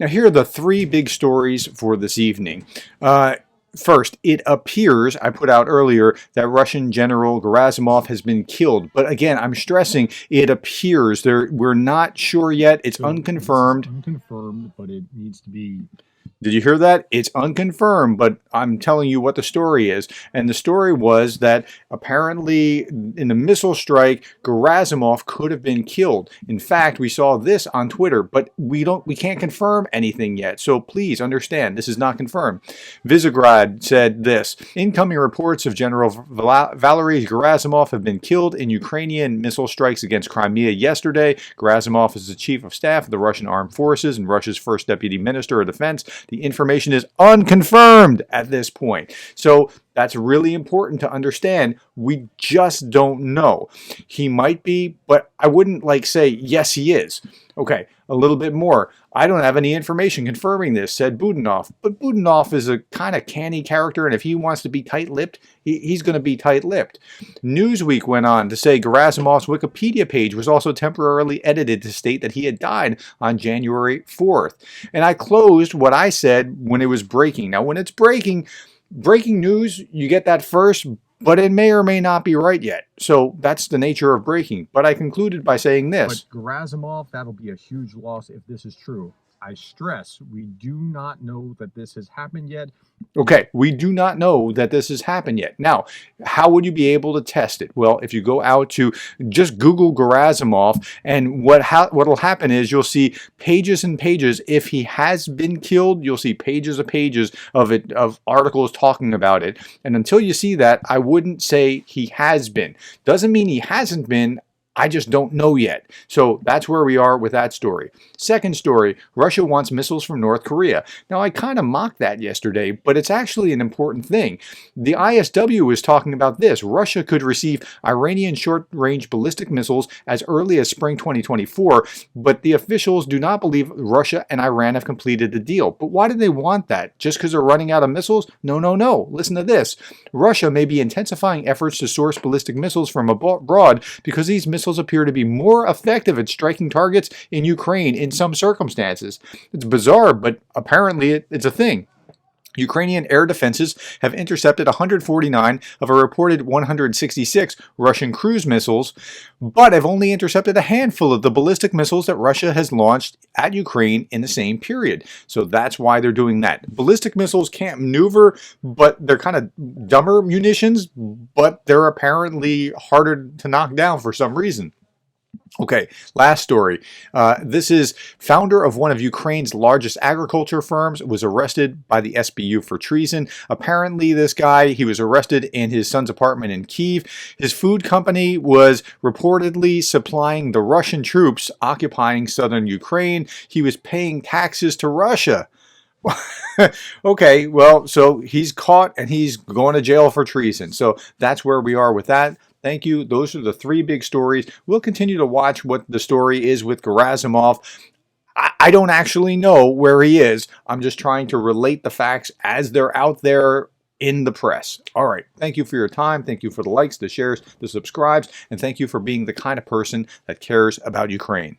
Now, here are the three big stories for this evening. First, it appears, I put out earlier, that Russian General Gerasimov has been killed. But again, I'm stressing it appears. We're not sure yet. It's unconfirmed. It's unconfirmed, but it needs to be... Did you hear that? It's unconfirmed, but I'm telling you what the story is. And the story was that apparently in the missile strike, Gerasimov could have been killed. In fact, we saw this on Twitter, but we can't confirm anything yet. So please understand, this is not confirmed. Visegrad said this: incoming reports of General Valery Gerasimov have been killed in Ukrainian missile strikes against Crimea yesterday. Gerasimov is the chief of staff of the Russian Armed Forces and Russia's first deputy minister of defense. The information is unconfirmed at this point. So that's really important to understand. We just don't know. He might be, but I wouldn't say, yes, he is. Okay, a little bit more. I don't have any information confirming this, said Budanov. But Budanov is a kind of canny character, and if he wants to be tight-lipped, he's going to be tight-lipped. Newsweek went on to say Gerasimov's Wikipedia page was also temporarily edited to state that he had died on January 4th. And I closed what I said when it was breaking. Now, when it's breaking news, you get that first, but it may or may not be right yet. So that's the nature of breaking. But I concluded by saying this. But Gerasimov, that'll be a huge loss if this is true. I stress, we do not know that this has happened yet. Okay, we do not know that this has happened yet. Now, how would you be able to test it? Well, if you go out to just Google Gerasimov, and what'll happen is you'll see pages and pages. If he has been killed, you'll see pages and pages of articles talking about it. And until you see that, I wouldn't say he has been. Doesn't mean he hasn't been. I just don't know yet. So that's where we are with that story. Second story, Russia wants missiles from North Korea. Now, I kind of mocked that yesterday, but it's actually an important thing. The ISW is talking about this. Russia could receive Iranian short-range ballistic missiles as early as spring 2024, but the officials do not believe Russia and Iran have completed the deal. But why do they want that? Just because they're running out of missiles? No, no, no. Listen to this. Russia may be intensifying efforts to source ballistic missiles from abroad because these missiles appear to be more effective at striking targets in Ukraine in some circumstances. It's bizarre, but apparently it's a thing. Ukrainian air defenses have intercepted 149 of a reported 166 Russian cruise missiles, but have only intercepted a handful of the ballistic missiles that Russia has launched at Ukraine in the same period. So that's why they're doing that. Ballistic missiles can't maneuver, but they're kind of dumber munitions, but they're apparently harder to knock down for some reason. Okay, last story. This is founder of one of Ukraine's largest agriculture firms was arrested by the SBU for treason. Apparently, this guy, he was arrested in his son's apartment in Kyiv. His food company was reportedly supplying the Russian troops occupying southern Ukraine. He was paying taxes to Russia. Okay, well, so he's caught and he's going to jail for treason. So that's where we are with that. Thank you. Those are the three big stories. We'll continue to watch what the story is with Gerasimov. I don't actually know where he is. I'm just trying to relate the facts as they're out there in the press. All right. Thank you for your time. Thank you for the likes, the shares, the subscribes, and thank you for being the kind of person that cares about Ukraine.